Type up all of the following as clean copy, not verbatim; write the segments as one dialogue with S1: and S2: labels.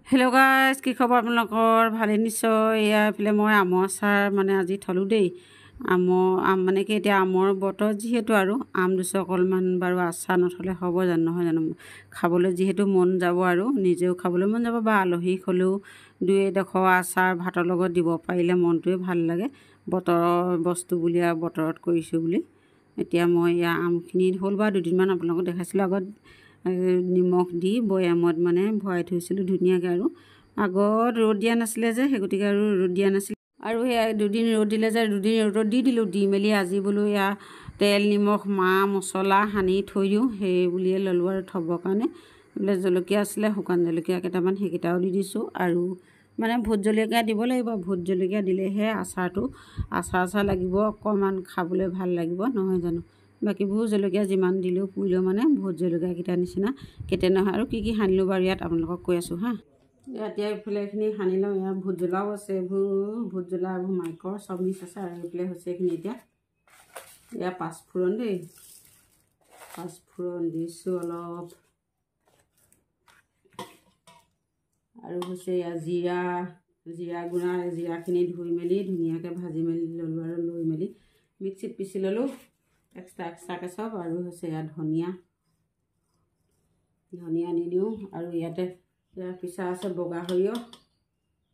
S1: Hello' guys, কি খবৰ আপোনালোকৰ? ভালেই নিশ্চয়। এয়া এইফালে মই আমৰ আচাৰ মানে আজি থলোঁ দেই। আম মানে কি এতিয়া আমৰ বতৰ যিহেতু আৰু আম দুচ অকণমান বাৰু আচাৰ নথ'লে হ'ব জানো, নহয় জানো? খাবলৈ যিহেতু মন যাব আৰু নিজেও খাবলৈ মন যাব বা আলহীক হ'লেও দুই এডোখৰ আচাৰ ভাতৰ লগত দিব পাৰিলে মনটোৱে ভাল লাগে। বতৰৰ বস্তু বুলি আৰু বতৰত কৰিছোঁ বুলি। এতিয়া মই এয়া আমখিনি হ'ল বা দুদিনমান আপোনালোকক দেখাইছিলোঁ আগত নিমখ দি বৈয়ামত মানে ভৰাই থৈছিলোঁ ধুনীয়াকৈ। আৰু আগত ৰ'দ দিয়া নাছিলে যে সেই গতিকে আৰু ৰ'দ দিয়া নাছিলে আৰু সেয়া দুদিন ৰ'দ দিলে যে দুদিন ৰ'দত দি দিলোঁ। দি মেলি আজি বোলো এয়া তেল নিমখ মা মছলা সানি থৈ দিওঁ, সেই বুলিয়ে ল'লোঁ আৰু থ'বৰ কাৰণে। বোলে জলকীয়া আছিলে, শুকান জলকীয়া কেইটামান সেইকেইটাও দি দিছোঁ। আৰু মানে ভোট জলকীয়া দিব লাগিব, ভোট জলকীয়া দিলেহে আচাৰটো আচাৰ লাগিব, অকণমান খাবলৈ ভাল লাগিব, নহয় জানো? বাকীবোৰ জলকীয়া যিমান দিলেও পুৰিলেও মানে ভোট জলকীয়াকেইটাৰ নিচিনা কেতিয়া নহয়। আৰু কি সানিলোঁ বাৰু ইয়াত আপোনালোকক কৈ আছোঁ হা। এতিয়া এইফালে এইখিনি সানি লওঁ। ইয়াত ভোট জ্বলাও আছে, এইবোৰ ভোট জ্বলা এইবোৰ মাইকৰ চব মিক্স আছে। আৰু এইফালে হৈছে এইখিনি এতিয়া এয়া পাঁচফোৰণ দেই, পাঁচফোৰণ দিছোঁ অলপ। আৰু হৈছে এয়া জিৰা গুড়া, জিৰাখিনি ধুই মেলি ধুনীয়াকৈ ভাজি মেলি ল'লোঁ আৰু লৈ মেলি মিক্সিত পিচি ল'লোঁ এক্সট্ৰাকৈ চব। আৰু হৈছে এয়া ধনিয়া দি দিওঁ। আৰু ইয়াতে এয়া পিছা আছে বগা সৰিয়হ,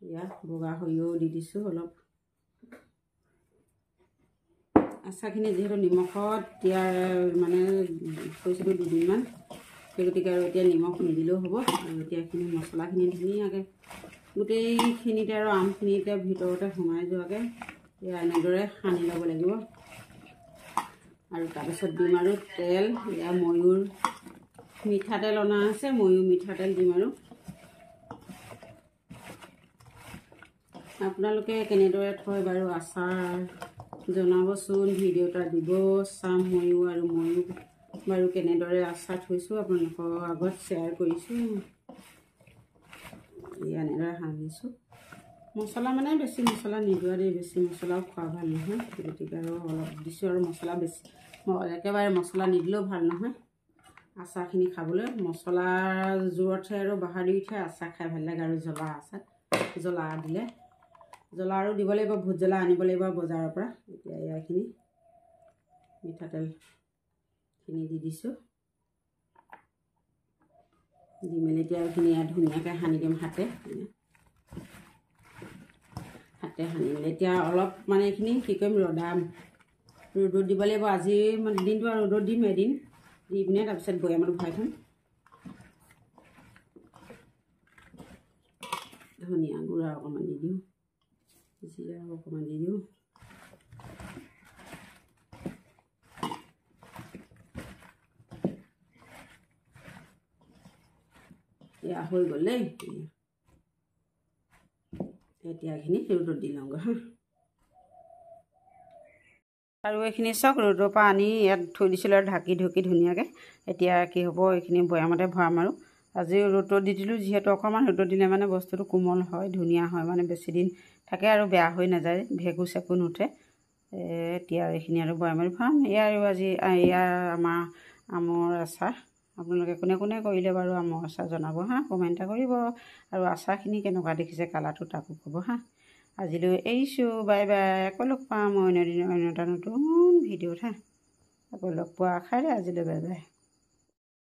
S1: এয়া বগা সৰিয়হও দি দিছোঁ অলপ। আচাৰখিনি যিহেতু নিমখত এতিয়া মানে থৈছিলোঁ দুদিনমান, সেই গতিকে আৰু এতিয়া নিমখ নিদিলেও হ'ব। আৰু এতিয়া এইখিনি মছলাখিনি ধুনীয়াকৈ গোটেইখিনিতে আৰু আমখিনিতে ভিতৰতে সোমাই যোৱাকৈ এয়া এনেদৰে সানি ল'ব লাগিব। আৰু তাৰপিছত দিম আৰু তেল, এয়া ময়ূৰ মিঠাতেল অনা আছে, ময়ূৰ মিঠাতেল দিম। আৰু আপোনালোকে কেনেদৰে থয় বাৰু আচাৰ জনাবচোন, ভিডিঅ' এটা দিব চাম ময়ো। আৰু ময়ো বাৰু কেনেদৰে আচাৰ থৈছোঁ আপোনালোকৰ আগত শ্বেয়াৰ কৰিছোঁ। এনেদৰে সানিছোঁ। মছলা মানে বেছি মছলা নিদিওঁ দেই, বেছি মছলাও খোৱা ভাল নহয়, গতিকে আৰু অলপ দিছোঁ। আৰু মছলা বেছি একেবাৰে মছলা নিদিলেও ভাল নহয় আচাৰখিনি খাবলৈ। মছলাৰ জোৰতহে আৰু বাহাদুৰিতহে আচাৰ খাই ভাল লাগে। আৰু জ্বলা আচাৰ জ্বলা দিলে জ্বলা আৰু দিব লাগিব, ভোট জ্বলা আনিব লাগিব বজাৰৰ পৰা। এতিয়া এইখিনি মিঠাতেলখিনি দি দিছোঁ, দি মেলি এতিয়া এইখিনি ধুনীয়াকৈ সানি দিম হাতে সানি মেলি। এতিয়া অলপ মানে এইখিনি কি কৰিম, ৰ'দত দিব লাগিব। আজি মানে দিনটো আৰু ৰ'দত দিম, এদিন দি পিনে তাৰপিছত বৈয়ামত ভৰাই থ'ম। ধনিয়া গুড়া অকণমান দি দিওঁ, জিৰা অকণমান দি দিওঁ। এয়া হৈ গ'ল দেই। এতিয়া এইখিনি ৰ'দত দি লওঁগৈ হা। আৰু এইখিনি চাওক ৰ'দৰ পৰা আনি ইয়াত থৈ দিছিলোঁ আৰু ঢাকি ঢুকি ধুনীয়াকৈ। এতিয়া কি হ'ব, এইখিনি বৈয়ামতে ভৰাম। আৰু আজি ৰ'দত দি দিলোঁ যিহেতু, অকণমান ৰ'দত দিলে মানে বস্তুটো কোমল হয়, ধুনীয়া হয়, মানে বেছিদিন থাকে আৰু বেয়া হৈ নাযায়, ভেঁকুৰ চেকু নুঠে। এতিয়া এইখিনি আৰু বৈয়ামত ভৰাম। এয়া আৰু আজি এয়া আমাৰ আমৰ আচাৰ। আপোনালোকে কোনে কোনে কৰিলে বাৰু আমৰ আচাৰ জনাব হা, কমেণ্ট এটা কৰিব। আৰু আচাৰখিনি কেনেকুৱা দেখিছে কালাৰটো তাকো ক'ব হা। আজিলৈ এৰিছোঁ, বাই বাই। আকৌ লগ পাম অন্য এটা নতুন ভিডিঅ'ত হা। আকৌ লগ পোৱা আশাৰে আজিলৈ বাই বাই।